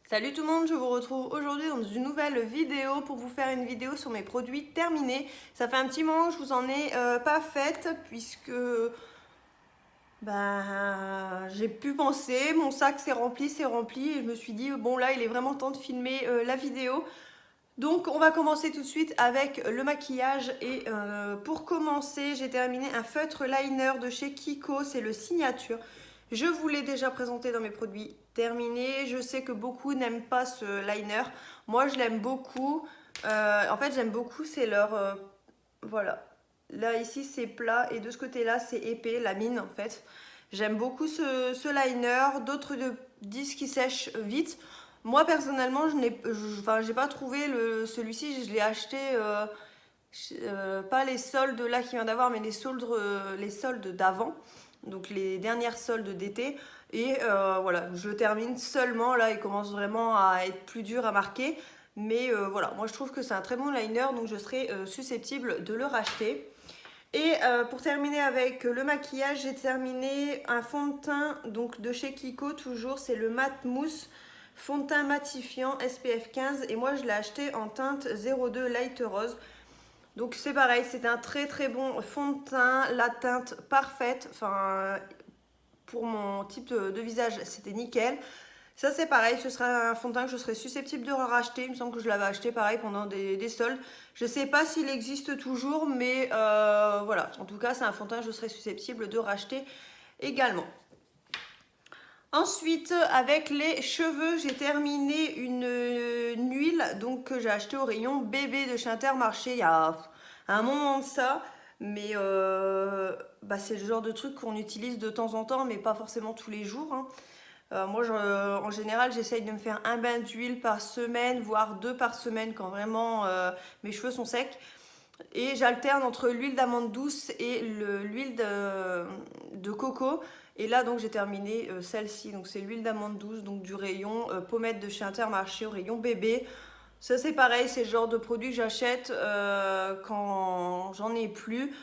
Salut tout le monde, je vous retrouve aujourd'hui dans une nouvelle vidéo pour vous faire une vidéo sur mes produits terminés. Ça fait un petit moment que je vous en ai pas faite puisque j'ai pu penser, mon sac s'est rempli et je me suis dit bon là il est vraiment temps de filmer la vidéo. Donc on va commencer tout de suite avec le maquillage et pour commencer j'ai terminé un feutre liner de chez Kiko, c'est le Signature. Je vous l'ai déjà présenté dans mes produits terminés, je sais que beaucoup n'aiment pas ce liner, moi je l'aime beaucoup. En fait j'aime beaucoup, c'est leur... voilà, là ici c'est plat et de ce côté là c'est épais, la mine en fait. J'aime beaucoup ce liner, d'autres disent qu'il sèche vite. Moi personnellement, j'ai pas trouvé celui-ci, je l'ai acheté pas les soldes là qu'il vient d'avoir, mais les soldes d'avant, donc les dernières soldes d'été. Et voilà, je le termine seulement là, il commence vraiment à être plus dur à marquer. Mais voilà, moi je trouve que c'est un très bon liner, donc je serais susceptible de le racheter. Et pour terminer avec le maquillage, j'ai terminé un fond de teint donc de chez Kiko, toujours, c'est le Mat Mousse fond de teint matifiant SPF 15 et moi je l'ai acheté en teinte 02 Light Rose. Donc c'est pareil, c'est un très très bon fond de teint, la teinte parfaite, enfin pour mon type de visage c'était nickel. Ça c'est pareil, ce sera un fond de teint que je serais susceptible de racheter. Il me semble que je l'avais acheté pareil pendant des soldes. Je ne sais pas s'il existe toujours, mais voilà. En tout cas, c'est un fond de teint que je serais susceptible de racheter également. Ensuite, avec les cheveux, j'ai terminé une huile donc, que j'ai acheté au rayon bébé de chez Intermarché il y a un moment de ça. Mais c'est le genre de truc qu'on utilise de temps en temps, mais pas forcément tous les jours, hein. Moi, en général, j'essaye de me faire un bain d'huile par semaine, voire deux par semaine quand vraiment mes cheveux sont secs. Et j'alterne entre l'huile d'amande douce et l'huile de coco. Et là, donc, j'ai terminé celle-ci. Donc, c'est l'huile d'amande douce, donc du rayon pommette de chez Intermarché au rayon bébé. Ça, c'est pareil, c'est le genre de produit que j'achète quand j'en ai plus.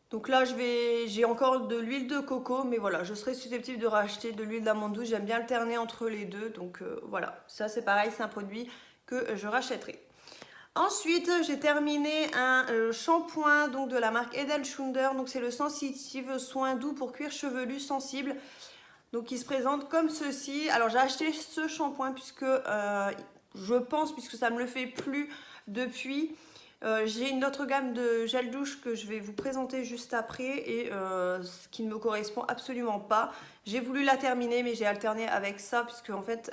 Donc là, j'ai encore de l'huile de coco, mais voilà, je serais susceptible de racheter de l'huile d'amande douce. J'aime bien alterner entre les deux, donc voilà. Ça, c'est pareil, c'est un produit que je rachèterai. Ensuite, j'ai terminé un shampoing donc de la marque Head & Shoulders. Donc c'est le Sensitive Soin Doux pour cuir chevelu sensible. Donc il se présente comme ceci. Alors j'ai acheté ce shampoing puisque je pense, puisque ça me le fait plus depuis. J'ai une autre gamme de gel douche que je vais vous présenter juste après et ce qui ne me correspond absolument pas. J'ai voulu la terminer mais j'ai alterné avec ça puisque en fait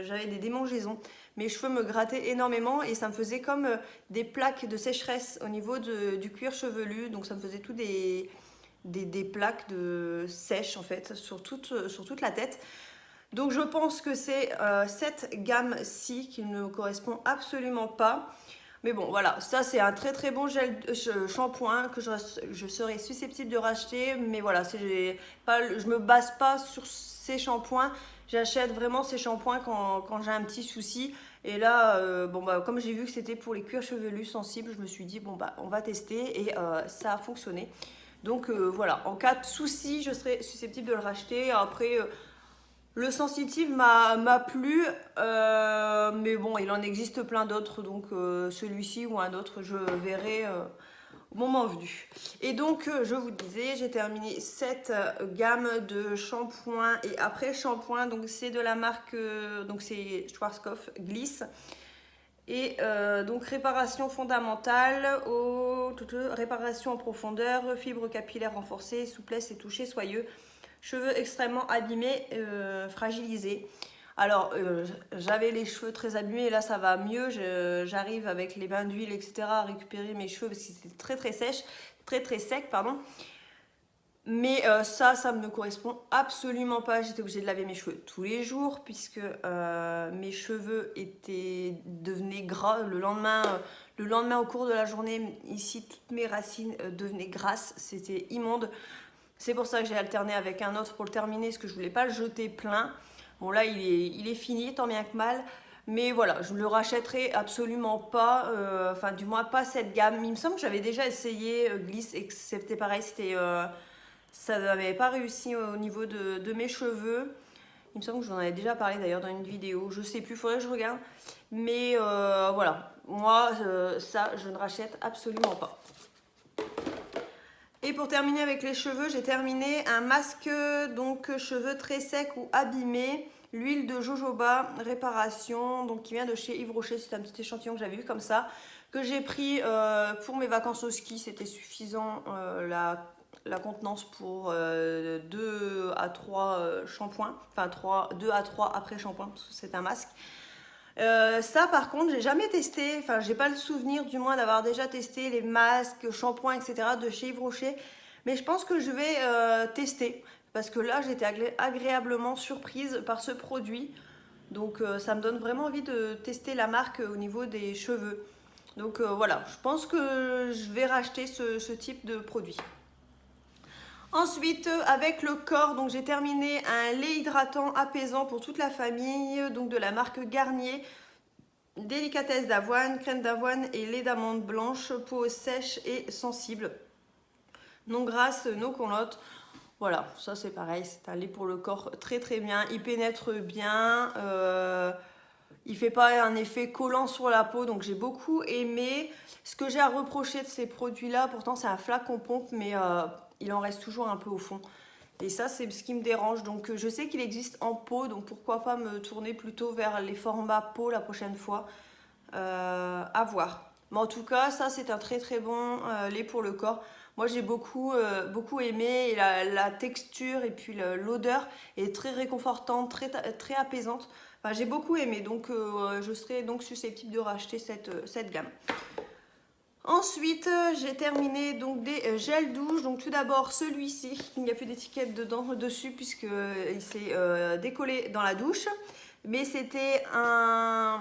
j'avais des démangeaisons. Mes cheveux me grattaient énormément et ça me faisait comme des plaques de sécheresse au niveau du cuir chevelu. Donc ça me faisait tout des plaques de sèche en fait sur toute la tête. Donc je pense que c'est cette gamme-ci qui ne me correspond absolument pas. Mais bon, voilà, ça c'est un très très bon shampoing que je serais susceptible de racheter. Mais voilà, je me base pas sur ces shampoings. J'achète vraiment ces shampoings quand j'ai un petit souci. Et là, comme j'ai vu que c'était pour les cuirs chevelus sensibles, je me suis dit, on va tester et ça a fonctionné. Donc voilà, en cas de souci, je serais susceptible de le racheter. Après... le sensitive m'a plu, mais bon, il en existe plein d'autres, donc celui-ci ou un autre, je verrai au moment venu. Et donc, je vous disais, j'ai terminé cette gamme de shampoings et après-shampoing, donc c'est de la marque, donc c'est Schwarzkopf Gliss. Et donc réparation fondamentale, réparation en profondeur, fibres capillaires renforcées, souplesse et toucher soyeux. Cheveux extrêmement abîmés, fragilisés. Alors, j'avais les cheveux très abîmés et là ça va mieux. J'arrive avec les bains d'huile, etc. à récupérer mes cheveux parce qu'ils étaient très très sèches, très très secs, pardon. Mais ça ne me correspond absolument pas. J'étais obligée de laver mes cheveux tous les jours puisque mes cheveux devenaient gras le lendemain. Le lendemain au cours de la journée, ici, toutes mes racines devenaient grasses. C'était immonde. C'est pour ça que j'ai alterné avec un autre pour le terminer parce que je voulais pas le jeter plein. Bon là il est fini, tant bien que mal. Mais voilà, je ne le rachèterai absolument pas, enfin du moins pas cette gamme. Il me semble que j'avais déjà essayé Gliss et que c'était pareil, ça n'avait pas réussi au niveau de mes cheveux. Il me semble que je vous en avais déjà parlé d'ailleurs dans une vidéo. Je sais plus, faudrait que je regarde. Mais voilà, moi ça je ne rachète absolument pas. Et pour terminer avec les cheveux, j'ai terminé un masque donc cheveux très secs ou abîmés, l'huile de jojoba réparation, donc qui vient de chez Yves Rocher. C'est un petit échantillon que j'avais vu comme ça, que j'ai pris pour mes vacances au ski. C'était suffisant la contenance pour 2 à 3 shampoings, enfin 2 à 3 après shampoing parce que c'est un masque. Ça par contre j'ai jamais testé, enfin j'ai pas le souvenir du moins d'avoir déjà testé les masques, shampoings etc de chez Yves Rocher, mais je pense que je vais tester parce que là j'étais agréablement surprise par ce produit, donc ça me donne vraiment envie de tester la marque au niveau des cheveux, donc voilà, je pense que je vais racheter ce type de produit. Ensuite, avec le corps, donc j'ai terminé un lait hydratant apaisant pour toute la famille, donc de la marque Garnier. Délicatesse d'avoine, crème d'avoine et lait d'amande blanche, peau sèche et sensible. Non grasse, non colorante. Voilà, ça c'est pareil, c'est un lait pour le corps très très bien. Il pénètre bien, il fait pas un effet collant sur la peau, donc j'ai beaucoup aimé. Ce que j'ai à reprocher de ces produits-là, pourtant c'est un flacon pompe, mais il en reste toujours un peu au fond. Et ça, c'est ce qui me dérange. Donc, je sais qu'il existe en pot, donc pourquoi pas me tourner plutôt vers les formats pot la prochaine fois. À voir. Mais en tout cas, ça, c'est un très très bon lait pour le corps. Moi, j'ai beaucoup aimé. Et la texture et puis l'odeur est très réconfortante, très apaisante. Enfin, j'ai beaucoup aimé. Donc, je serais donc susceptible de racheter cette gamme. Ensuite, j'ai terminé donc des gels douche. Donc tout d'abord celui-ci, il n'y a plus d'étiquette dessus puisqu'il s'est décollé dans la douche. Mais c'était un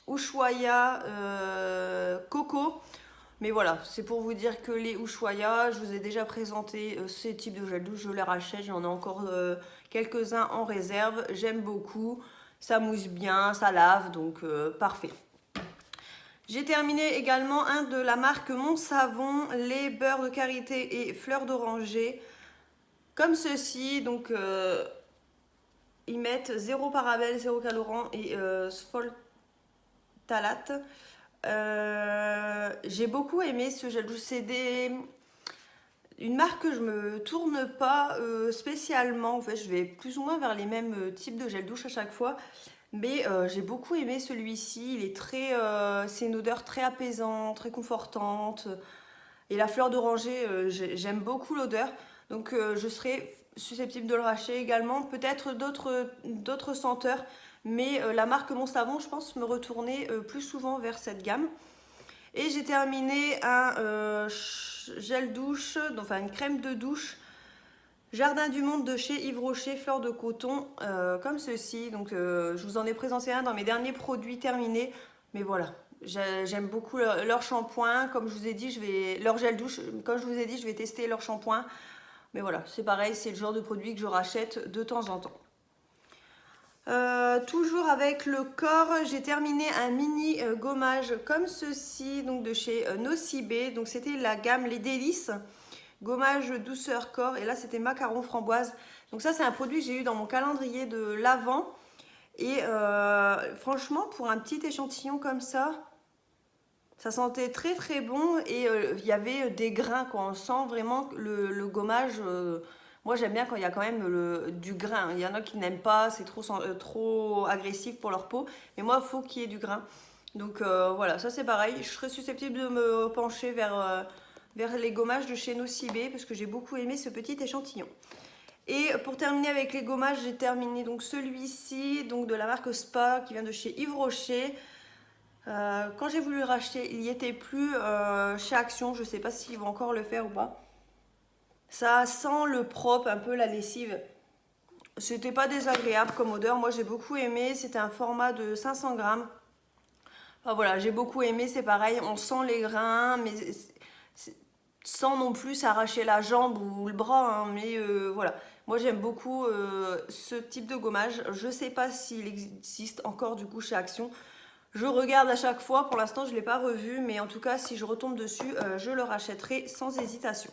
Ushuaïa coco. Mais voilà, c'est pour vous dire que les Ushuaïa, je vous ai déjà présenté ce type de gel douche, je les rachète. J'en ai encore quelques-uns en réserve. J'aime beaucoup, ça mousse bien, ça lave, donc parfait. J'ai terminé également un de la marque Mon Savon, les beurres de karité et fleurs d'oranger, comme ceci. Donc ils mettent 0 parabènes, 0 colorant et sfoltalate. J'ai beaucoup aimé ce gel douche. C'est une marque que je me tourne pas spécialement. En fait, je vais plus ou moins vers les mêmes types de gel douche à chaque fois. Mais j'ai beaucoup aimé celui-ci, il est c'est une odeur très apaisante, très confortante. Et la fleur d'oranger, j'aime beaucoup l'odeur. Donc je serais susceptible de le racheter également. Peut-être d'autres senteurs. Mais la marque Mon Savon, je pense me retourner plus souvent vers cette gamme. Et j'ai terminé un gel douche, enfin une crème de douche. Jardin du Monde de chez Yves Rocher, fleurs de coton, comme ceci. Donc, je vous en ai présenté un dans mes derniers produits terminés. Mais voilà, j'aime beaucoup leur shampoing. Comme je vous ai dit, leur gel douche. Comme je vous ai dit, je vais tester leur shampoing. Mais voilà, c'est pareil, c'est le genre de produit que je rachète de temps en temps. Toujours avec le corps, j'ai terminé un mini gommage comme ceci, donc de chez Nocibé. Donc, c'était la gamme Les Délices. Gommage douceur corps, et là c'était macaron framboise. Donc ça c'est un produit que j'ai eu dans mon calendrier de l'Avent. Et franchement pour un petit échantillon comme ça sentait très très bon. Et il y avait des grains quoi. On sent vraiment le gommage. Moi j'aime bien quand il y a quand même du grain. Il y en a qui n'aiment pas, c'est trop agressif pour leur peau. Mais moi il faut qu'il y ait du grain. Donc voilà, ça c'est pareil. Je serais susceptible de me pencher vers les gommages de chez Nocibé parce que j'ai beaucoup aimé ce petit échantillon. Et pour terminer avec les gommages, j'ai terminé donc celui-ci, donc de la marque Spa qui vient de chez Yves Rocher. Quand j'ai voulu le racheter, il n'y était plus chez Action. Je ne sais pas s'ils vont encore le faire ou pas. Ça sent le propre, un peu la lessive. C'était pas désagréable comme odeur. Moi j'ai beaucoup aimé. C'était un format de 500 grammes. Enfin, voilà, j'ai beaucoup aimé. C'est pareil, on sent les grains, mais sans non plus s'arracher la jambe ou le bras, hein, mais voilà. Moi j'aime beaucoup ce type de gommage. Je ne sais pas s'il existe encore du coup chez Action. Je regarde à chaque fois, pour l'instant je ne l'ai pas revu, mais en tout cas si je retombe dessus, je le rachèterai sans hésitation.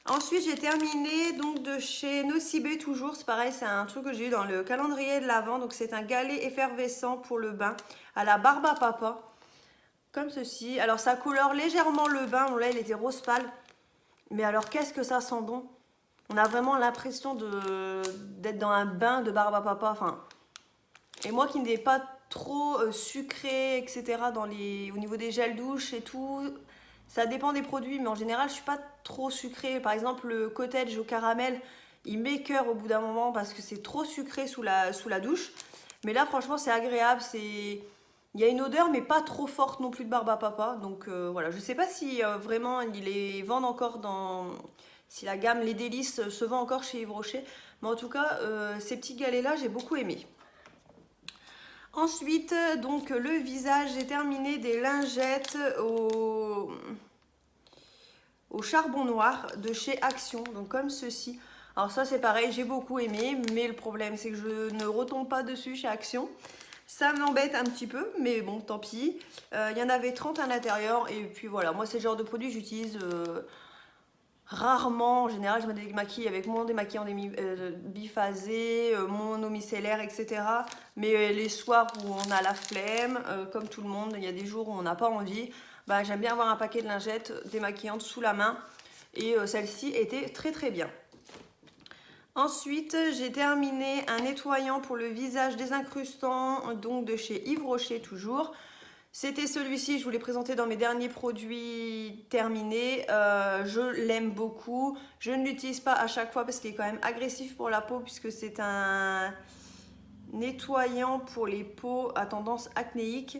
Ensuite, j'ai terminé donc de chez Nocibé toujours. C'est pareil, c'est un truc que j'ai eu dans le calendrier de l'Avent. Donc, c'est un galet effervescent pour le bain à la barbe à papa. Comme ceci. Alors, ça colore légèrement le bain. Bon, là, il était rose pâle. Mais alors, qu'est-ce que ça sent bon? On a vraiment l'impression d'être dans un bain de barbe à papa. Enfin, et moi qui n'ai pas trop sucré, etc. Au niveau des gels douche et tout, ça dépend des produits, mais en général, je suis pas trop sucrée. Par exemple, le cottage au caramel, il m'écoeure au bout d'un moment parce que c'est trop sucré sous la douche. Mais là, franchement, c'est agréable. Il y a une odeur, mais pas trop forte non plus de barbe à papa. Donc voilà, je sais pas si vraiment ils les vendent encore si la gamme Les Délices se vend encore chez Yves Rocher. Mais en tout cas, ces petits galets-là, j'ai beaucoup aimé. Ensuite, donc le visage, j'ai terminé des lingettes au charbon noir de chez Action, donc comme ceci. Alors ça c'est pareil, j'ai beaucoup aimé, mais le problème c'est que je ne retombe pas dessus chez Action. Ça m'embête un petit peu, mais bon, tant pis. Il y en avait 30 à l'intérieur, et puis voilà, moi c'est le genre de produit que j'utilise rarement. En général, je me démaquille avec mon démaquillant biphasé, mon eau micellaire, etc. Mais les soirs où on a la flemme, comme tout le monde, il y a des jours où on n'a pas envie, bah, j'aime bien avoir un paquet de lingettes démaquillantes sous la main. Et celle-ci était très très bien. Ensuite, j'ai terminé un nettoyant pour le visage désincrustant, donc de chez Yves Rocher toujours. C'était celui-ci, je vous l'ai présenté dans mes derniers produits terminés. Je l'aime beaucoup. Je ne l'utilise pas à chaque fois parce qu'il est quand même agressif pour la peau puisque c'est un nettoyant pour les peaux à tendance acnéique.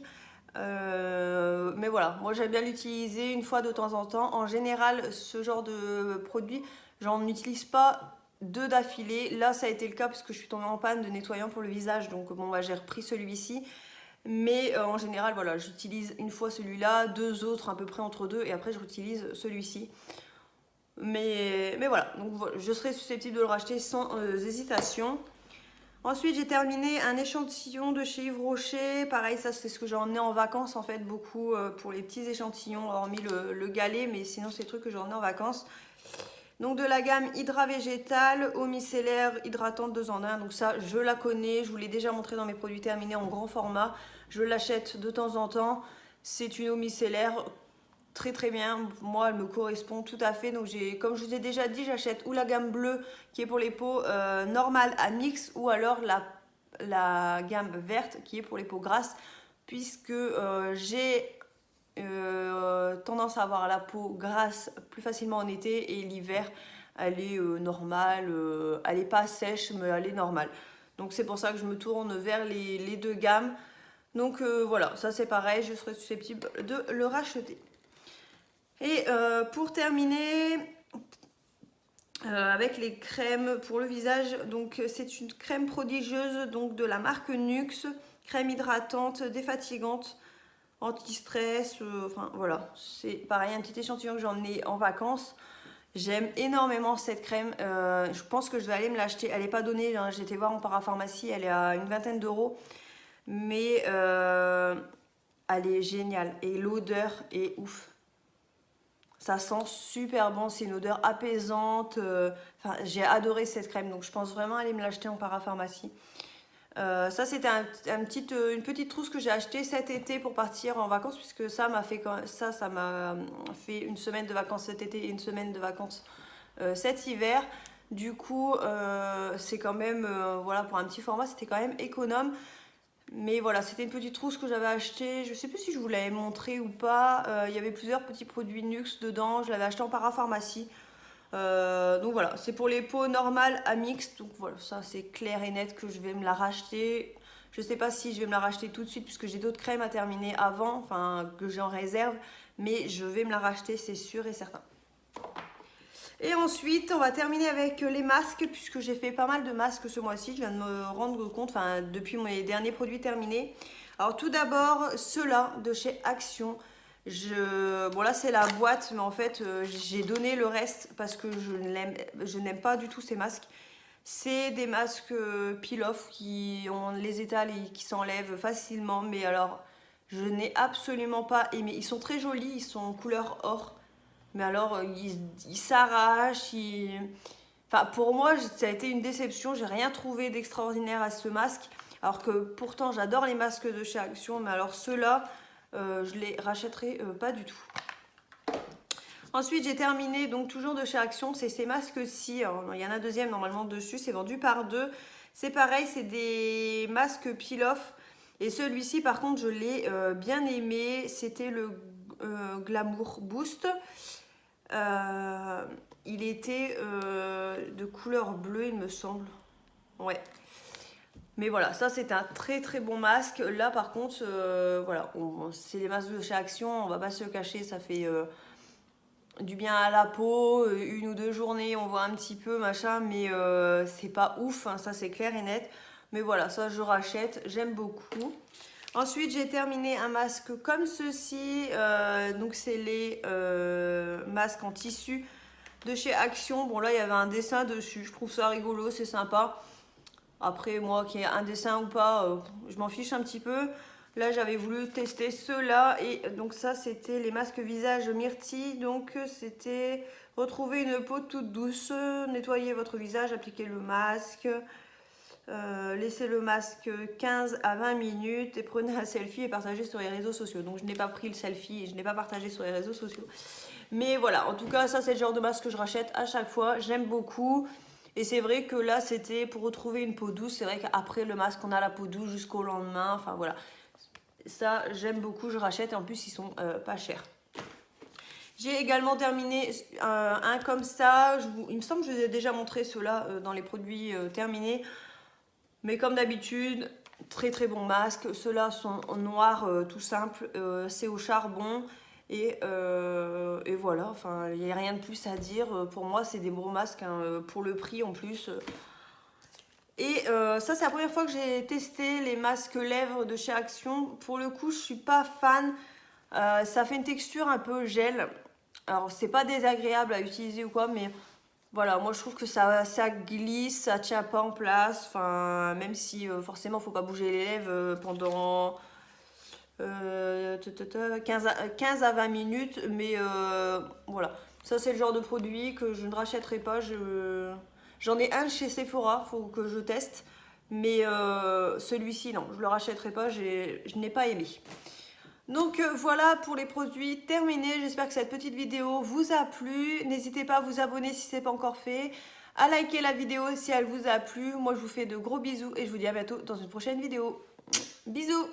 Mais voilà, moi j'aime bien l'utiliser une fois de temps en temps. En général, ce genre de produit, j'en utilise pas deux d'affilée. Là, ça a été le cas parce que je suis tombée en panne de nettoyant pour le visage. Donc bon, bah, j'ai repris celui-ci. Mais en général, voilà, j'utilise une fois celui-là, deux autres à peu près entre deux, et après je réutilise celui-ci. Mais voilà, donc voilà, je serai susceptible de le racheter sans hésitation. Ensuite, j'ai terminé un échantillon de chez Yves Rocher. Pareil, ça c'est ce que j'ai emmené en vacances en fait, beaucoup pour les petits échantillons, hormis le galet, mais sinon c'est le truc que j'ai emmené en vacances. Donc de la gamme Hydra Végétale, eau micellaire, hydratante 2 en 1. Donc ça, je la connais, je vous l'ai déjà montré dans mes produits terminés en grand format. Je l'achète de temps en temps. C'est une eau micellaire très très bien. Moi, elle me correspond tout à fait. Donc comme je vous ai déjà dit, j'achète ou la gamme bleue qui est pour les peaux normales à mix, ou alors la gamme verte qui est pour les peaux grasses, puisque j'ai tendance à avoir la peau grasse plus facilement en été, et l'hiver elle est normale, elle n'est pas sèche mais elle est normale. Donc c'est pour ça que je me tourne vers les deux gammes. Donc voilà, ça c'est pareil, je serais susceptible de le racheter. Et pour terminer avec les crèmes pour le visage, donc c'est une crème prodigieuse donc de la marque Nuxe, crème hydratante, défatigante, anti-stress, enfin voilà, c'est pareil, un petit échantillon que j'en ai en vacances. J'aime énormément cette crème, je pense que je vais aller me l'acheter. Elle n'est pas donnée, hein. J'ai été voir en parapharmacie, elle est à une vingtaine d'euros, mais elle est géniale et l'odeur est ouf. Ça sent super bon, c'est une odeur apaisante. Enfin, j'ai adoré cette crème, donc je pense vraiment aller me l'acheter en parapharmacie. Ça c'était une petite trousse que j'ai achetée cet été pour partir en vacances, puisque ça m'a fait une semaine de vacances cet été et une semaine de vacances cet hiver. Du coup c'est quand même voilà, pour un petit format c'était quand même économe. Mais voilà, c'était une petite trousse que j'avais achetée. Je sais plus si je vous l'avais montré ou pas. Il y avait plusieurs petits produits Nuxe dedans. Je l'avais acheté en parapharmacie. Donc voilà, c'est pour les peaux normales à mixte. Donc voilà, ça c'est clair et net que je vais me la racheter. Je sais pas si je vais me la racheter tout de suite puisque j'ai d'autres crèmes à terminer avant, enfin que j'ai en réserve. Mais je vais me la racheter, c'est sûr et certain. Et ensuite, on va terminer avec les masques, puisque j'ai fait pas mal de masques ce mois-ci. Je viens de me rendre compte, enfin depuis mes derniers produits terminés. Alors tout d'abord, ceux-là de chez Action. Bon là c'est la boîte, mais en fait j'ai donné le reste parce que je n'aime pas du tout ces masques. C'est des masques peel-off qui ont les étals et qui s'enlèvent facilement. Mais alors, je n'ai absolument pas aimé. Ils sont très jolis, ils sont couleur or. Mais alors, il s'arrache, Enfin, pour moi, ça a été une déception. J'ai rien trouvé d'extraordinaire à ce masque. Alors que pourtant, j'adore les masques de chez Action. Mais alors ceux-là, je les rachèterai pas du tout. Ensuite, j'ai terminé, donc toujours de chez Action, c'est ces masques-ci. Il y en a un deuxième normalement dessus, c'est vendu par deux. C'est pareil, c'est des masques peel-off. Et celui-ci, par contre, je l'ai bien aimé. C'était le Glamour Boost. Il était de couleur bleue, il me semble. Ouais. Mais voilà, ça c'est un très très bon masque. Là par contre, voilà, c'est les masques de chez Action, on va pas se le cacher, ça fait du bien à la peau. Une ou deux journées, on voit un petit peu, machin, mais c'est pas ouf, hein, ça c'est clair et net. Mais voilà, ça je rachète, j'aime beaucoup. Ensuite, j'ai terminé un masque comme ceci. Donc c'est les masques en tissu de chez Action. Bon là, il y avait un dessin dessus, je trouve ça rigolo, c'est sympa. Après, moi, qu'il y ait un dessin ou pas, je m'en fiche un petit peu. Là, j'avais voulu tester ceux-là. Et donc ça, c'était les masques visage Myrtille. Donc, c'était retrouver une peau toute douce, nettoyer votre visage, appliquer le masque, laissez le masque 15 à 20 minutes et prenez un selfie et partagez sur les réseaux sociaux. Donc, je n'ai pas pris le selfie et je n'ai pas partagé sur les réseaux sociaux. Mais voilà, en tout cas, ça, c'est le genre de masque que je rachète à chaque fois. J'aime beaucoup. Et c'est vrai que là, c'était pour retrouver une peau douce. C'est vrai qu'après le masque, on a la peau douce jusqu'au lendemain. Enfin, voilà. Ça, j'aime beaucoup, je rachète. Et en plus, ils sont pas chers. J'ai également terminé un comme ça. Il me semble que je vous ai déjà montré ceux-là dans les produits terminés. Mais comme d'habitude, très très bon masque. Ceux-là sont en noir tout simple. C'est au charbon. Et voilà, enfin, il n'y a rien de plus à dire. Pour moi, c'est des bons masques, hein, pour le prix en plus. Et ça, c'est la première fois que j'ai testé les masques lèvres de chez Action. Pour le coup, je suis pas fan. Ça fait une texture un peu gel. Alors, c'est pas désagréable à utiliser ou quoi, mais voilà, moi je trouve que ça glisse, ça tient pas en place. Enfin, même si forcément, faut pas bouger les lèvres pendant 15 à 20 minutes, mais voilà, ça c'est le genre de produit que je ne rachèterai pas. J'en ai un chez Sephora, faut que je teste, mais celui-ci non, je le rachèterai pas, je n'ai pas aimé. Donc voilà pour les produits terminés. J'espère que cette petite vidéo vous a plu. N'hésitez pas à vous abonner si ce n'est pas encore fait, à liker la vidéo si elle vous a plu. Moi je vous fais de gros bisous et je vous dis à bientôt dans une prochaine vidéo. Bisous.